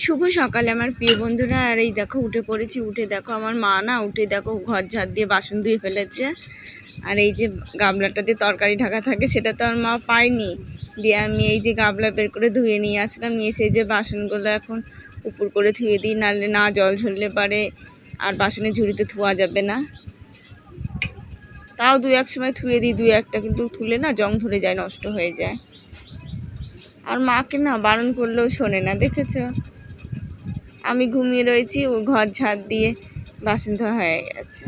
শুভ সকালে আমার প্রিয় বন্ধুরা। আর এই দেখো উঠে পড়েছি। উঠে দেখো আমার মা না উঠে দেখো ঘর ঝাড় দিয়ে বাসন ধুয়ে ফেলেছে। আর এই যে গামলাটা দিয়ে তরকারি ঢাকা থাকে সেটা তো আমার মা পায়নি, দিয়ে আমি এই যে গামলা বের করে ধুয়ে নিয়ে আসলাম। নিয়ে এসে যে বাসনগুলো এখন উপর করে ধুয়ে দিই, নাহলে না জল ঝরলে পারে আর বাসনের ঝুড়িতে ধোয়া যাবে না। তাও দু এক সময় ধুয়ে দিই, দু একটা, কিন্তু ধুলে না জং ধরে যায়, নষ্ট হয়ে যায়। আর মাকে না বারণ করলেও শোনে না, দেখেছো? আমি ঘুমিয়ে রয়েছি, ও ঘর ঝাড় দিয়ে বাসন ধোয়া হয়ে গেছে।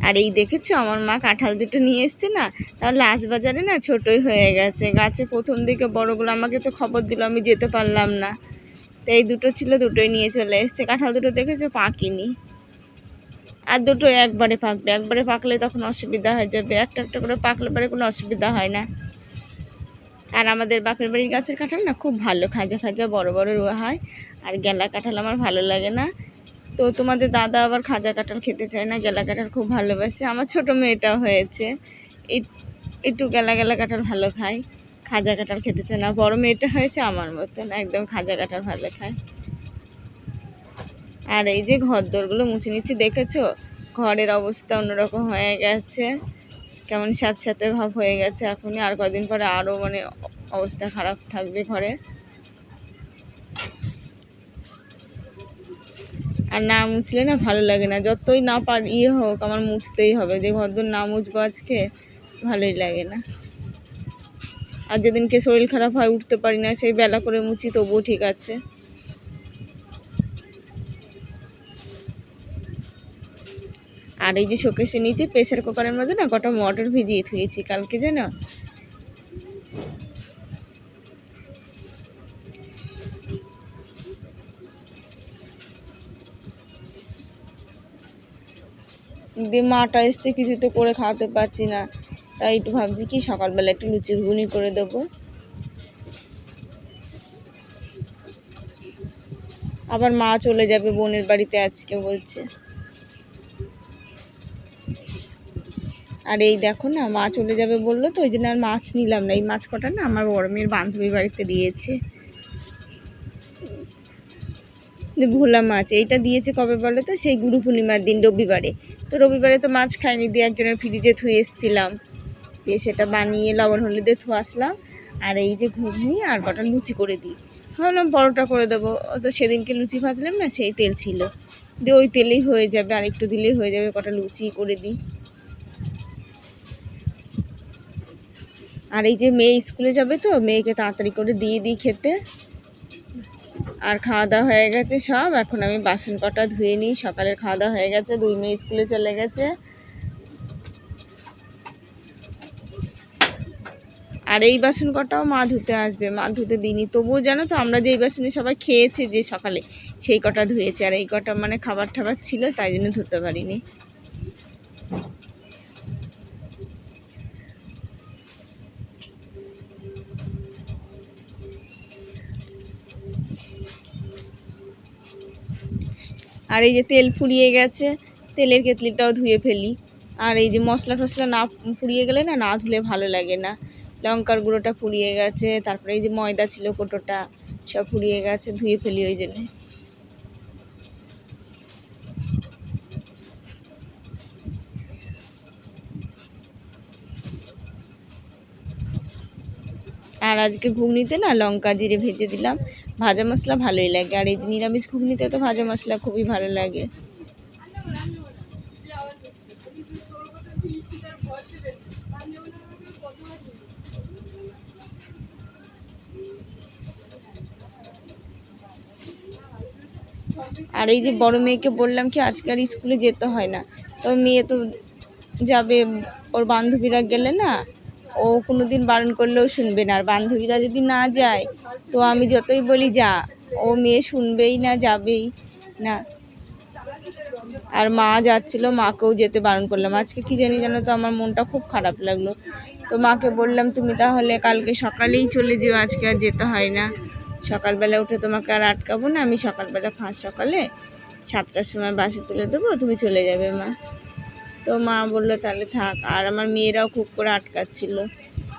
আর এই দেখেছো আমার মা কাঁঠাল দুটো নিয়ে এসছে না, তাহলে লাস্ট বাজারে না ছোটই হয়ে গেছে। গাছে প্রথম দিকে বড়গুলো আমাকে তো খবর দিল, আমি যেতে পারলাম না। তো এই দুটো ছিল, দুটোই নিয়ে চলে এসছে। কাঁঠাল দুটো দেখেছো পাকিনি, আর দুটো একবারে পাকবে। একবারে পাকলে তখন অসুবিধা হয়ে যাবে, একটা একটা করে পাকলে পরে কোনো অসুবিধা হয় না। আর আমাদের বাপের বাড়ির গাছের কাঁঠাল না খুব ভালো, খাজা খাজা বড় বড় রোয়া হয়। আর গেলা কাঁঠাল আমার ভালো লাগে না। তো তোমাদের দাদা আবার খাজা কাঁঠাল খেতে চায় না, গেলা কাঁঠাল খুব ভালোবাসে। আমার ছোট মেয়েটাও হয়েছে, একটু গেলা গেলা কাঁঠাল ভালো খায়, খাজা কাঁঠাল খেতে চায় না। বড় মেয়েটা হয়েছে আমার মতন, একদম খাজা কাঁঠাল ভালো খায়। আর এই যে ঘর দোরগুলো মুছে নিচ্ছি, দেখেছো ঘরের অবস্থা অন্যরকম হয়ে গেছে, কেমন স্যাঁতস্যাঁতে ভাব হয়ে গেছে এখনই। আর কদিন পরে আরও মানে অবস্থা খারাপ থাকবে ঘরে। আর না মুছলে না ভালো লাগে না, যতই না হোক আমার মুছতেই হবে। যে ঘরদোর না মুছবো আজকে ভালোই লাগে না। আর যেদিনকে শরীর খারাপ হয়, উঠতে পারি না, সেই বেলা করে মুছি, তবুও ঠিক আছে। আর এই যে শোকেসের নিচে প্রেসার কুকারের মধ্যে না কটা মটর ভিজিয়ে থুয়েছি কালকে, জানো? দিয়ে মাটা এসছে, কিছু তো করে খাওয়াতে পারছি না, তাই একটু ভাবছি কি সকালবেলা একটু লুচি ঘুগনি করে দেবো। আবার মা চলে যাবে বোনের বাড়িতে আজকে বলছে। আর এই দেখো না মা চলে যাবে বললো, তো ওই জন্য আর মাছ নিলাম না। এই মাছ কটা না আমার বড় মেয়ের বান্ধবীর বাড়িতে দিয়েছে, ভোলা মাছ। এইটা দিয়েছে কবে বলো তো? সেই গুরু পূর্ণিমার দিন, রবিবারে। তো রবিবারে তো মাছ খাইনি, দিয়ে একজনের ফ্রিজে ধুয়ে এসেছিলাম, দিয়ে সেটা বানিয়ে লবণ হলুদে ধুয়ে আসলাম। আর এই যে ঘুগনি আর কটা লুচি করে দিই, ভাবলাম পরোটা করে দেবো। তো সেদিনকে লুচি ভাজলাম না, সেই তেল ছিল, দিয়ে ওই তেলেই হয়ে যাবে, আর একটু দিলেই হয়ে যাবে। কটা লুচি করে দিই। আর এই যে মেয়ে স্কুলে যাবে, তো মেয়েকে তাড়াতাড়ি করে দিয়ে দিই খেতে। আর খাওয়া দাওয়া হয়ে গেছে সব, এখন আমি বাসন কটা ধুয়ে নিই। সকালের খাওয়া দাওয়া হয়ে গেছে, দুই মেয়ে স্কুলে চলে গেছে। আর এই বাসন কটাও মা ধুতে আসবে, মা ধুতে দিইনি। তবুও জানো তো আমরা যে এই বাসনে সবাই খেয়েছে যে সকালে, সেই কটা ধুয়েছে। আর এই কটা মানে খাবার টাবার ছিল, তাই জন্য ধুতে পারিনি। আর এই যে তেল ফুরিয়ে গেছে, তেলের কেতলিটাও ধুয়ে ফেলি। আর এই যে মশলা টশলা না ফুরিয়ে গেলে না ধুলে ভালো লাগে না। লঙ্কার গুঁড়োটা ফুরিয়ে গেছে, তারপরে এই যে ময়দা ছিল কোটোটা, সব ফুরিয়ে গেছে, ধুয়ে ফেলি ওই জন্যে। আর আজকে ঘুগনিতে না লঙ্কা জিরে ভেজে দিলাম, ভাজা মশলা ভালোই লাগে। আর এই যে নিরামিষ ঘুগনিতে তো ভাজা মশলা খুবই ভালো লাগে। আর এই যে বড় মেয়েকে বললাম কি আজকে আর স্কুলে যেতে হয় না, তো মেয়ে তো যাবে, ওর বান্ধবীরা গেলে না ও কোনো দিন বারণ করলেও শুনবে না। আর বান্ধবীরা যদি না যায়, তো আমি যতই বলি যা, ও মেয়ে শুনবেই না, যাবেই না। আর মা যাচ্ছিল, মাকেও যেতে বারণ করলাম। আজকে কি জানি জানো তো আমার মনটা খুব খারাপ লাগলো। তো মাকে বললাম তুমি তাহলে কালকে সকালেই চলে যেও, আজকে আর যেতে হয় না। সকালবেলা উঠে তোমাকে আর আটকাবো না, আমি সকালবেলা ফার্স্ট সকালে 7টার সময় বাসে তুলে দেবো, তুমি চলে যাবে মা। তো মা বললো তাহলে থাক। আর আমার মেয়েরাও খুব করে আটকাচ্ছিল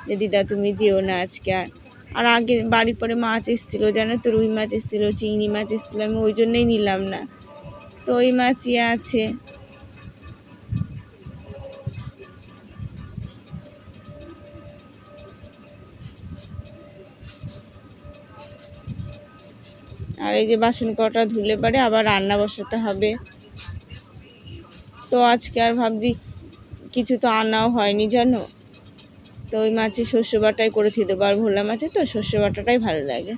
যে দিদা তুমি যেও না আজকে। আর আগে বাড়ির পরে মাছ এসেছিলো, জানো তো, রুই মাছ এসেছিলো, চিংড়ি মাছ এসেছিলো, আমি ওই জন্যই নিলাম না। তো ওই মাছই আছে। আর এই যে বাসন কটা ধুলে পরে আবার রান্না বসাতে হবে। তো আজকে আর ভাবছি কিছু তো আনাও হয়নি, জানো, তো ওই মাছে সর্ষে বাটাই করে থুয়ে দেবো। আর ভোলা মাছে তো সর্ষে বাটাটাই ভালো লাগে।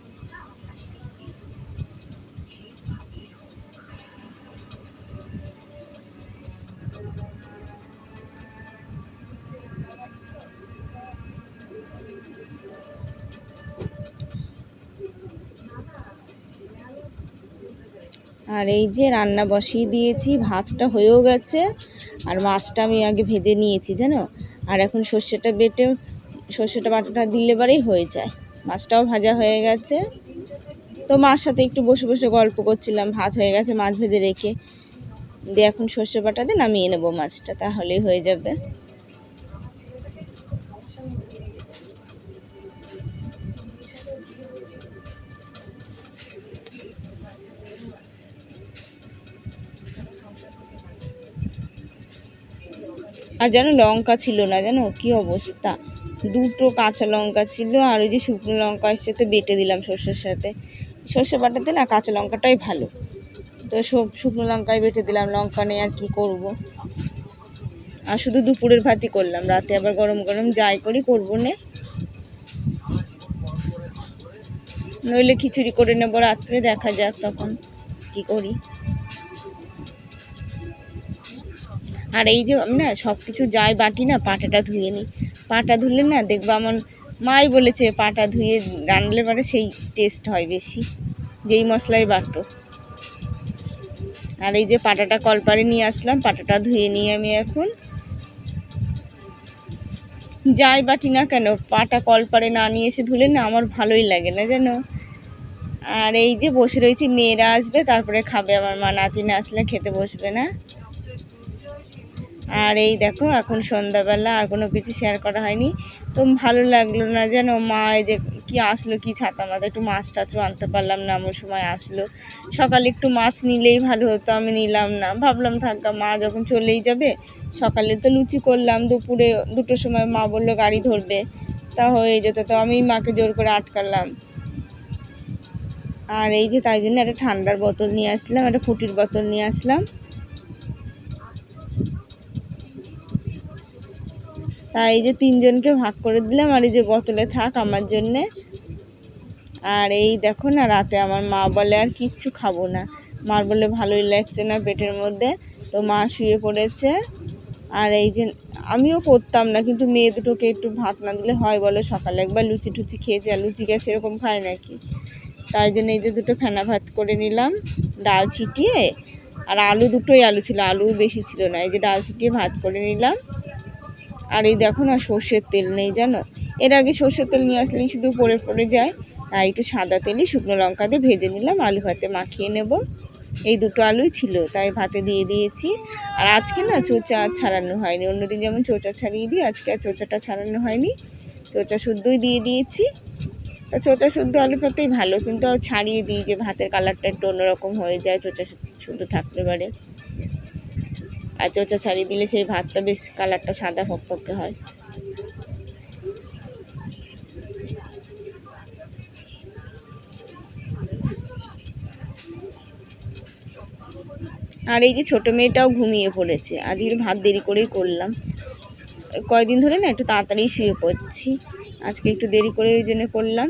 আর এই যে রান্না বসিয়ে দিয়েছি, ভাতটা হয়েও গেছে, আর মাছটা আমি আগে ভেজে নিয়েছি, জানো। আর এখন সর্ষেটা বাটাটা দিলে পরেই হয়ে যায়। মাছটাও ভাজা হয়ে গেছে। তো মার সাথে একটু বসে বসে গল্প করছিলাম, ভাত হয়ে গেছে মাছ ভেজে রেখে দিয়ে, এখন সর্ষে বাটা দিয়ে নামিয়ে নেবো মাছটা, তাহলেই হয়ে যাবে। আর জানো লঙ্কা ছিল না, জানো কি অবস্থা, দুটো কাঁচা লঙ্কা ছিল, আর ওই যে শুকনো লঙ্কা সাথে বেটে দিলাম সর্ষের সাথে। সর্ষে বাটাতে না কাঁচা লঙ্কাটাই ভালো, তো সব শুকনো লঙ্কায় বেটে দিলাম, লঙ্কা নেই আর কি করব। আর শুধু দুপুরের ভাতই করলাম, রাতে আবার গরম গরম যাই করি করবো না, নইলে খিচুড়ি করে নেবো রাত্রে, দেখা যাক তখন কি করি। আর এই যে আমি না সব কিছু যাই বাটি না, পাটাটা ধুয়ে নিই। পাটা ধুলে না দেখবো, আমার মাই বলেছে পাটা ধুয়ে রান্নালে পরে সেই টেস্ট হয় বেশি, যেই মশলাই বাটো। আর এই যে পাটাটা কলপারে নিয়ে আসলাম, পাটাটা ধুয়ে নিই আমি এখন। যাই বাটি না কেন, পাটা কলপারে না নিয়ে এসে ধুলে না আমার ভালোই লাগে না, জানো। আর এই যে বসে রয়েছি, মেয়েরা আসবে তারপরে খাবে, আমার মা নাতিনা আসলে খেতে বসবে না। আর এই দেখো এখন সন্ধ্যাবেলা, আর কোনো কিছু শেয়ার করা হয়নি। তো ভালো লাগলো না, যেন মা এই যে কি আসলো, কি ছাতা মাথা, একটু মাছ টাছও আনতে পারলাম না, এমন সময় আসলো। সকালে একটু মাছ নিলেই ভালো হতো, আমি নিলাম না, ভাবলাম থাকা, মা যখন চলেই যাবে। সকালে তো লুচি করলাম, দুপুরে 2টোর সময় মা বললো গাড়ি ধরবে, তা হয়ে যেত, তো আমি মাকে জোর করে আটকালাম। আর এই যে তাই জন্য একটা ঠান্ডার বোতল নিয়ে আসলাম, একটা ফুটির বোতল নিয়ে আসলাম। তাই এই যে 3জনকে ভাগ করে দিলাম, আর এই যে বোতলে থাক আমার জন্যে। আর এই দেখো না, রাতে আমার মা বলে আর কিচ্ছু খাবো না, মার বলে ভালোই লাগছে না পেটের মধ্যে, তো মা শুয়ে পড়েছে। আর এই যে আমিও করতাম না, কিন্তু মেয়ে দুটোকে একটু ভাত না দিলে হয় বলো, সকালে একবার লুচি টুচি খেয়েছে, আর লুচি গ্যাস এরকম খায় নাকি। তাই জন্য এই যে 2টো ফেনা ভাত করে নিলাম, ডাল ছিটিয়ে। আর দুটোই আলু ছিল, আলু বেশি ছিল না, এই যে ডাল ছিটিয়ে ভাত করে নিলাম। আর এই দেখো না, সর্ষের তেল নেই, জানো। এর আগে সর্ষের তেল নিয়ে আসলেই শুধু পড়ে পড়ে যায়, তাই একটু সাদা তেলই শুকনো লঙ্কা দিয়ে ভেজে নিলাম, আলু ভাতে মাখিয়ে নেব। এই 2টো আলুই ছিল, তাই ভাতে দিয়ে দিয়েছি। আর আজকে না চোচা ছাড়ানো হয়নি, অন্যদিন যেমন চোচা ছাড়িয়ে দিই, আজকে আর চোচাটা ছাড়ানো হয়নি, চোচা শুদ্ধই দিয়ে দিয়েছি। তা চোচা শুদ্ধ আলু ভাতেই ভালো, কিন্তু ছাড়িয়ে দিই যে ভাতের কালারটা একটু অন্যরকম হয়ে যায় চোচা শুদ্ধ থাকলে পারে। আর চোচা ছাড়িয়ে দিলে সেই ভাতটা বেশ কালারটা সাদা ফকফকে হয়। আর এই যে ছোটো মেয়েটাও ঘুমিয়ে পড়েছে, আজকে ভাত দেরি করেই করলাম, কয়দিন ধরে না একটু তাড়াতাড়ি শুয়ে পড়ছি, আজকে একটু দেরি করে ওই জন্য করলাম।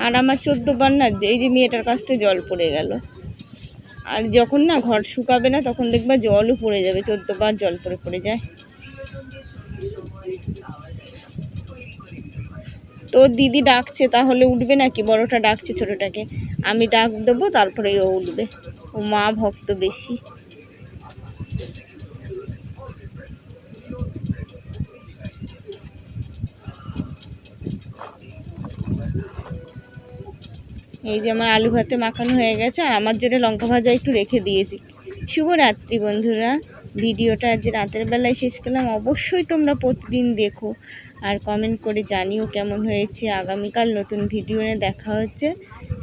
আর আমার 14বার না এই যে মেয়েটার কাছ থেকে জল পড়ে গেল, আর যখন না ঘর শুকাবে না তখন দেখবা জলও পড়ে যাবে, 14বার জল পড়ে পড়ে যায়। তো দিদি ডাকছে, তাহলে উঠবে নাকি, বড়টা ডাকছে ছোটোটাকে, আমি ডাক দেবো তারপরে ও উঠবে, ও মা ভক্ত বেশি। এই যে আমার আলু ভাতে মাখানো হয়ে গেছে, আর আমার জন্য লঙ্কা ভাজা একটু রেখে দিয়েছি। শুভরাত্রি বন্ধুরা, ভিডিওটা আজ রাতের বেলায় শেষ করলাম। অবশ্যই তোমরা প্রতিদিন দেখো আর কমেন্ট করে জানিও কেমন হয়েছে। আগামীকাল নতুন ভিডিও নিয়ে দেখা হচ্ছে।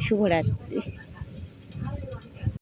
শুভরাত্রি।